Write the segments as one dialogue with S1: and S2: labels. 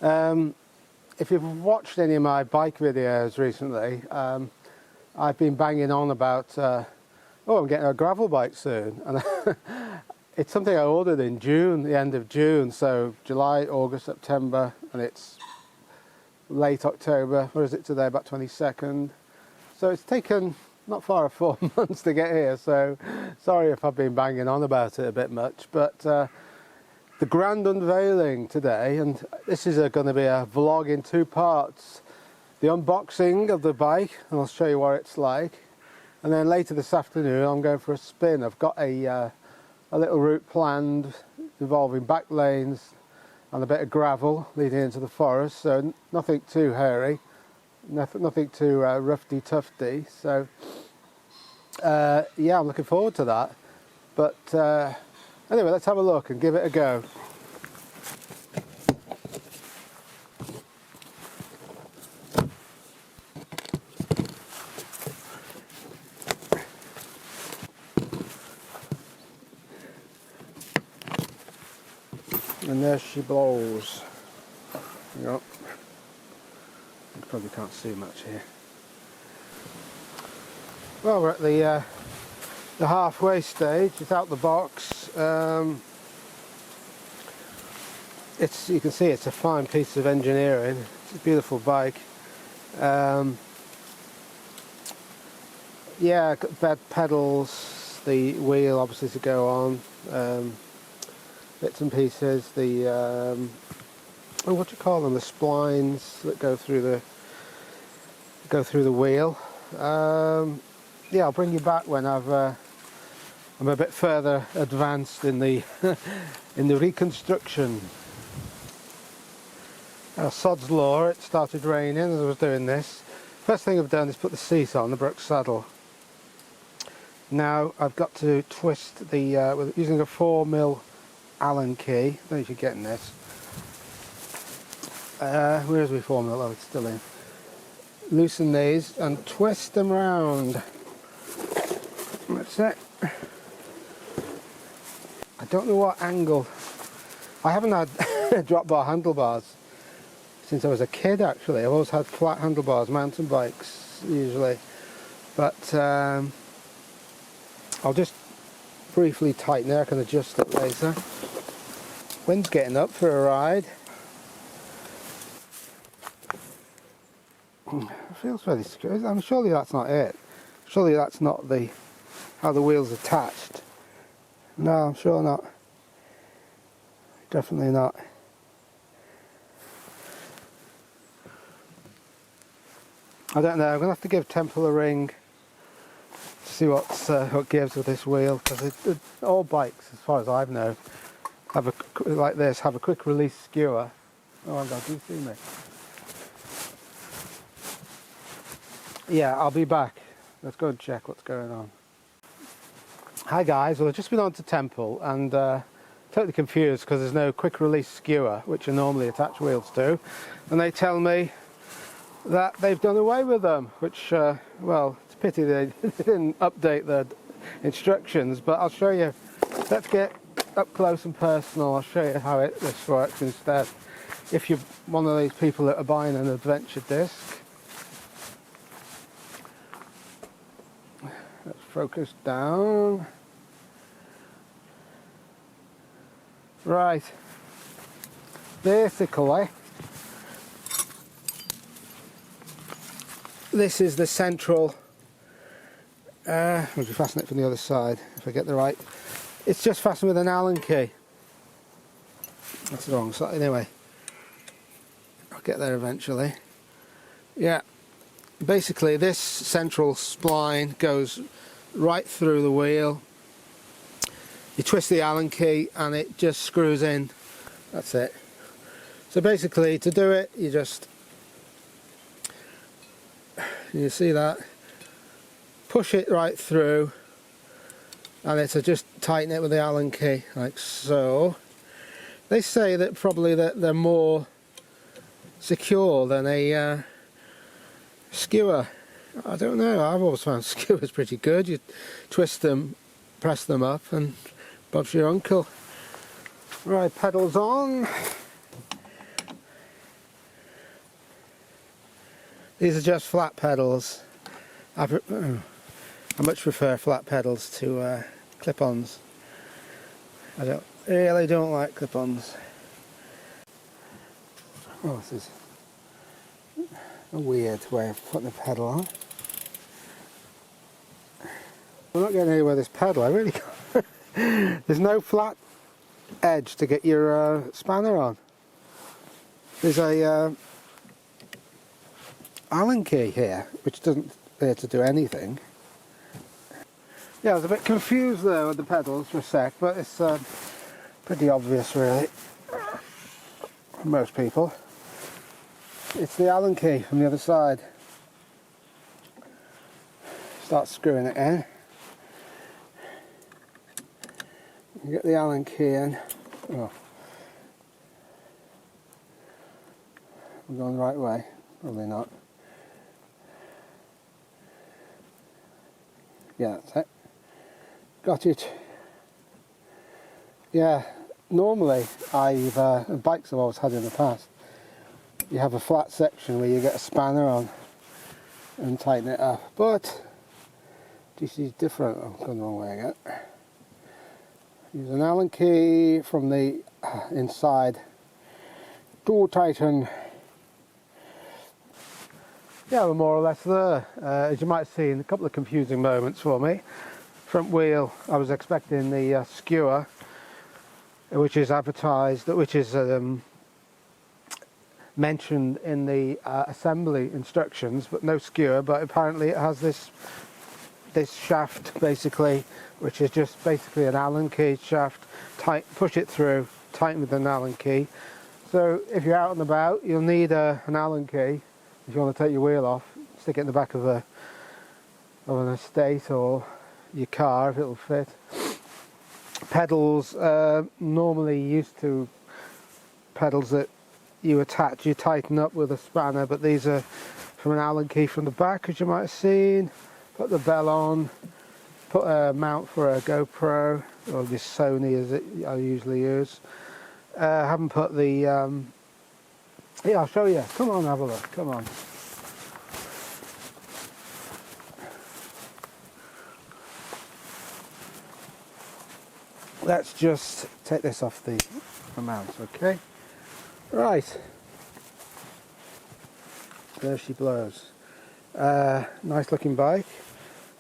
S1: If you've watched any of my bike videos recently, I've been banging on about, oh, I'm getting a gravel bike soon. And it's something I ordered in June, the end of June, so July, August, September, and it's late October. Where is it today? About 22nd. So it's taken not far off 4 months to get here, so sorry if I've been banging on about it a bit much, but the grand unveiling today, and this is going to be a vlog in 2 parts. The unboxing of the bike, and I'll show you what it's like, and then later this afternoon I'm going for a spin. I've got a little route planned involving back lanes and a bit of gravel leading into the forest, so nothing too hairy. Nothing too roughy tufty, so yeah, I'm looking forward to that. But anyway, let's have a look and give it a go. And there she blows. Yep. You probably can't see much here. Well, we're at the halfway stage. It's out the box. You can see it's a fine piece of engineering. It's a beautiful bike. Yeah, got bed pedals, the wheel obviously to go on, bits and pieces. The oh, what do you call them? The splines that go through the wheel. Yeah, I'll bring you back when I'm a bit further advanced in the in the reconstruction. Sod's law, it started raining as I was doing this. First thing I've done is put the seat on the Brooks saddle. Now I've got to twist with using a 4mm Allen key. I don't know if you're getting this. Where is my 4mm? Oh, it's still in. Loosen these and twist them round. That's it. I don't know what angle. I haven't had drop bar handlebars since I was a kid, actually. I've always had flat handlebars, mountain bikes usually. But I'll just briefly tighten it. I can adjust it later. Wind's getting up for a ride. It feels very secure. I'm surely that's not it. Surely that's not how the wheel's attached. No, I'm sure not. Definitely not. I don't know. I'm gonna have to give Temple a ring to see what gives with this wheel, because all bikes, as far as I know, have a quick release skewer. Oh my God, do you see me? Yeah, I'll be back. Let's go and check what's going on. Hi guys, well I've just been on to Temple and totally confused because there's no quick release skewer, which are normally attached wheels to, and they tell me that they've done away with them, which, well, it's a pity they didn't update the instructions, but I'll show you. Let's get up close and personal. I'll show you how this works instead. If you're one of these people that are buying an adventure disc. Let's focus down. Right. Basically, this is the central. I'll just fasten it from the other side if I get the right. It's just fastened with an Allen key. That's the wrong side. Anyway, I'll get there eventually. Yeah. Basically, this central spline goes right through the wheel. You twist the Allen key and it just screws in. That's it. So basically, to do it, you see that? Push it right through, and it's just tighten it with the Allen key, like so. They say that probably that they're more secure than a skewer. I don't know, I've always found skewers pretty good. You twist them, press them up, and Bob's your uncle. Right, pedals on. These are just flat pedals. I much prefer flat pedals to clip-ons. I really don't like clip-ons. Oh, this is a weird way of putting a pedal on. I'm not getting anywhere with this pedal, I really can't. There's no flat edge to get your spanner on. There's a Allen key here, which doesn't appear to do anything. Yeah, I was a bit confused there with the pedals for a sec, but it's pretty obvious really for most people. It's the Allen key from the other side. Start screwing it in. You get the Allen key in. Oh. I'm going the right way. Probably not. Yeah, that's it. Got it. Yeah, normally bikes I've always had in the past, you have a flat section where you get a spanner on and tighten it up, but this is different. I'm going the wrong way again. Use an Allen key from the inside to tighten. Yeah, we're more or less there. As you might have seen, a couple of confusing moments for me. Front wheel, I was expecting the Skewer, which is advertised, which is mentioned in the assembly instructions, but no Skewer. But apparently it has this shaft basically, which is just basically an Allen key shaft. Push it through, tighten with an Allen key. So if you're out and about, you'll need an Allen key if you want to take your wheel off. Stick it in the back of an estate or your car if it'll fit. Pedals, normally used to pedals that you tighten up with a spanner, but these are from an Allen key from the back, as you might have seen. Put the bell on, put a mount for a GoPro, or this Sony as I usually use. Haven't put the, yeah, I'll show you, come on, have a look, come on. Let's just take this off the mount, okay? Right. There she blows. Nice looking bike.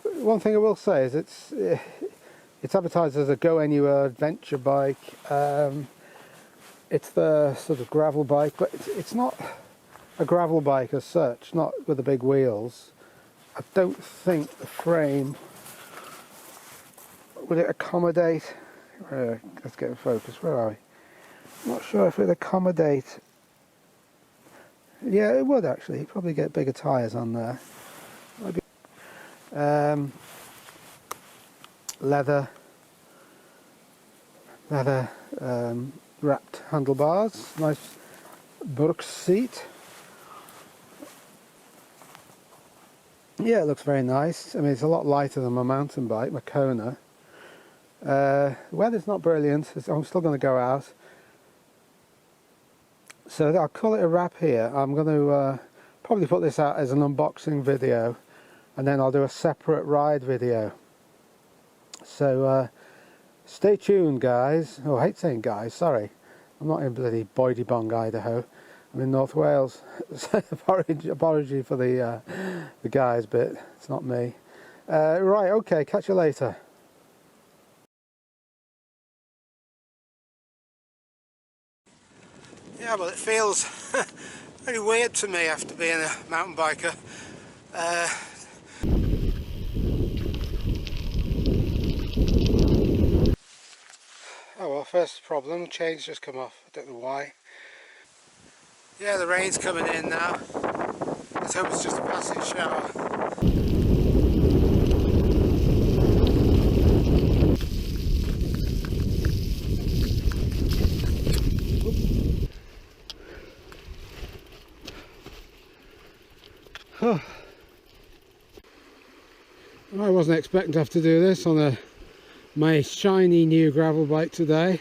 S1: One thing I will say is it's advertised as a go anywhere adventure bike. It's the sort of gravel bike, but it's not a gravel bike as such, not with the big wheels. I don't think the frame would it accommodate. Let's get in focus. Where are we? I'm not sure if it would accommodate. Yeah, it would actually. You'd probably get bigger tyres on there. Maybe. Leather wrapped handlebars. Nice Burke seat. Yeah, it looks very nice. I mean, it's a lot lighter than my mountain bike, my Kona. The weather's not brilliant. I'm still going to go out. So I'll call it a wrap here. I'm going to probably put this out as an unboxing video, and then I'll do a separate ride video. So stay tuned, guys. Oh, I hate saying guys, sorry. I'm not in bloody Boydybong, Idaho. I'm in North Wales. So apology for the guys bit. It's not me. Right, okay, catch you later. Yeah, well, it feels very weird to me after being a mountain biker. Oh well, first problem, the chain's just come off. I don't know why. Yeah, the rain's coming in now. Let's hope it's just a passing shower. I wasn't expecting to have to do this on my shiny new gravel bike today.